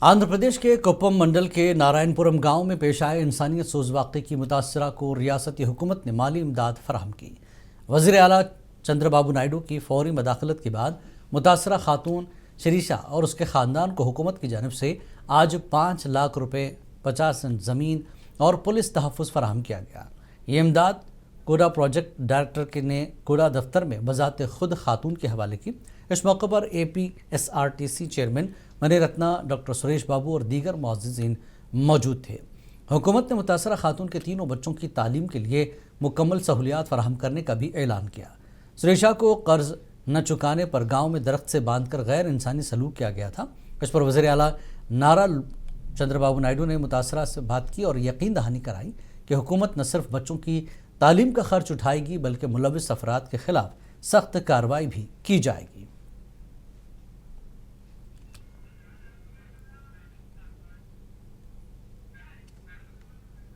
आंध्र प्रदेश के कुप्पम मंडल के नारायणपुरम गांव में पेश आए इंसानियत सोज वाक़े की मुतासरा को रियासती हुकूमत ने माली इमदाद फराहम की। वज़ीर आला चंद्रबाबू नायडू की फौरी मदाखलत के बाद मुतासरा खातून शिरीषा और उसके ख़ानदान को हुकूमत की जानिब से आज 5 लाख रुपए, 50 सेंट ज़मीन और पुलिस तहफ़्फ़ुज़ फराहम किया गया। ये इमदाद कोडा प्रोजेक्ट डायरेक्टर ने कोडा दफ्तर में बज़ात खुद खातून के हवाले की। इस मौके पर APSRTC chairman Mani Ratna, doctor Suresh Babu और दीगर मुअज़्ज़िज़ीन मौजूद थे। हुकूमत ने मुतासरा खातून के तीनों बच्चों की तालीम के लिए मुकम्मल सहूलियात फराहम करने का भी ऐलान किया। सुरेशा को कर्ज न चुकाने पर गाँव में दरख्त से बांधकर गैर इंसानी सलूक किया गया था। इस पर वज़ीर आला नारा चंद्रबाबू नायडू ने मुतासरा से बात की और यकीन दहानी कराई कि हुकूमत न सिर्फ बच्चों की तालीम का खर्च उठाएगी बल्कि मुलविस अफराद के खिलाफ सख्त कार्रवाई भी की जाएगी।